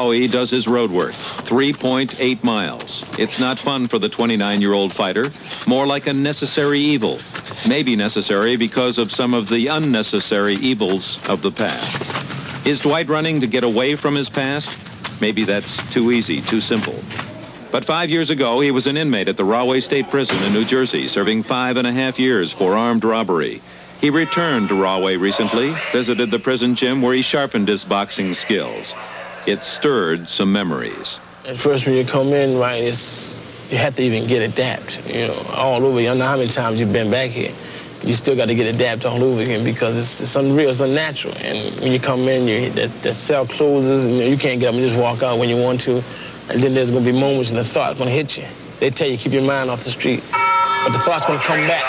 Qawi does his road work, 3.8 miles. It's not fun for the 29-year-old fighter, more like a necessary evil. Maybe necessary because of some of the unnecessary evils of the past. Is Dwight running to get away from his past? Maybe that's too easy, too simple. But 5 years ago, he was an inmate at the Rahway State Prison in New Jersey, serving 5.5 years for armed robbery. He returned to Rahway recently, visited the prison gym where he sharpened his boxing skills. It stirred some memories. At first, when you come in, right, you have to even get adapted, all over. You don't know how many times you've been back here. You still got to get adapted all over again because it's unreal, it's unnatural. And when you come in, that cell closes, and you can't get up and just walk out when you want to. And then there's going to be moments when the thought's going to hit you. They tell you keep your mind off the street, but the thought's going to come back.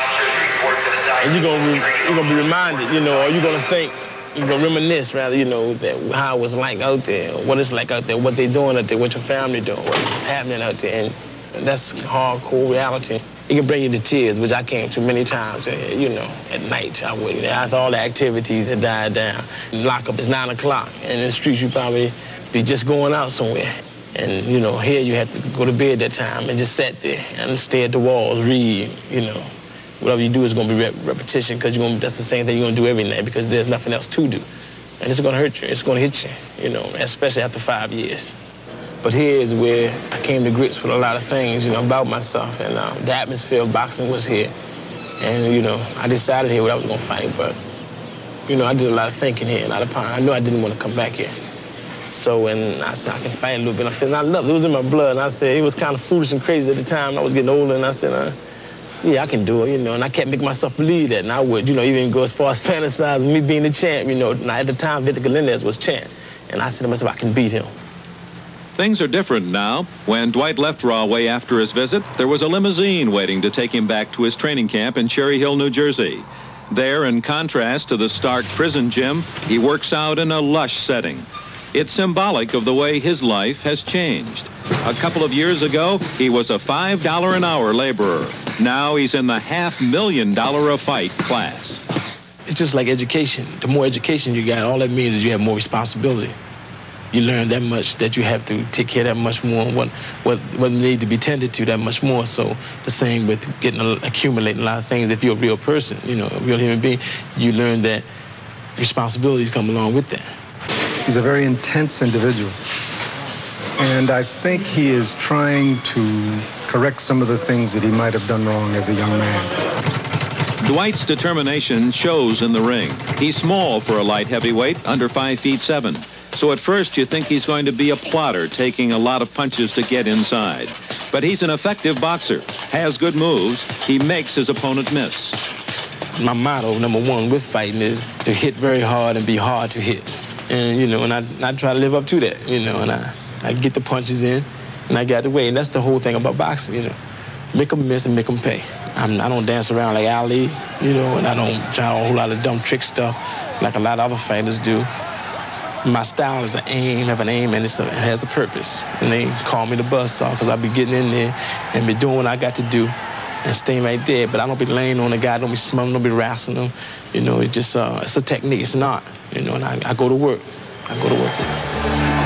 And you're gonna be reminded, or you're gonna think, you're gonna reminisce rather, that how it was like out there, what it's like out there, what they're doing out there, what your family doing, what's happening out there, and that's hardcore reality. It can bring you to tears, which I came to many times, at night. I would, after all the activities had died down. Lockup is 9 o'clock, and in the streets you probably be just going out somewhere. And, here you have to go to bed that time and just sit there and stare at the walls, read, Whatever you do is going to be repetition because that's the same thing you're going to do every night because there's nothing else to do. And it's going to hurt you. It's going to hit you, especially after 5 years. But here is where I came to grips with a lot of things, about myself. And the atmosphere of boxing was here. And, I decided here what I was going to fight. But, I did a lot of thinking here, a lot of pondering. I knew I didn't want to come back here. So when I said I can fight a little bit, I loved it. It was in my blood. And I said it was kind of foolish and crazy at the time. I was getting older, and I said, yeah, I can do it, and I kept making myself believe that, and I would, even go as far as fantasizing me being the champ, Now, at the time, Victor Galindez was champ, and I said to myself, I can beat him. Things are different now. When Dwight left Rahway after his visit, there was a limousine waiting to take him back to his training camp in Cherry Hill, New Jersey. There, in contrast to the stark prison gym, he works out in a lush setting. It's symbolic of the way his life has changed. A couple of years ago, he was a $5 an hour laborer. Now he's in the $500,000 a fight class. It's just like education. The more education you got, all that means is you have more responsibility. You learn that much that you have to take care of that much more, what need to be tended to that much more. So the same with accumulating a lot of things. If you're a real person, a real human being, you learn that responsibilities come along with that. He's a very intense individual. And I think he is trying to correct some of the things that he might have done wrong as a young man. Dwight's determination shows in the ring. He's small for a light heavyweight, under 5'7". So at first you think he's going to be a plotter, taking a lot of punches to get inside. But he's an effective boxer, has good moves. He makes his opponent miss. My motto, number one, with fighting is to hit very hard and be hard to hit. And, and I try to live up to that, and I get the punches in, and I got the way. And that's the whole thing about boxing, Make them miss and make them pay. I don't dance around like Ali, and I don't try a whole lot of dumb trick stuff like a lot of other fighters do. My style is an aim, and it has a purpose. And they call me the buzzsaw because I be getting in there and be doing what I got to do and staying right there. But I don't be laying on the guy, don't be smothering, don't be wrestling him. It's just, it's a technique, it's an art, and I go to work. I go to work.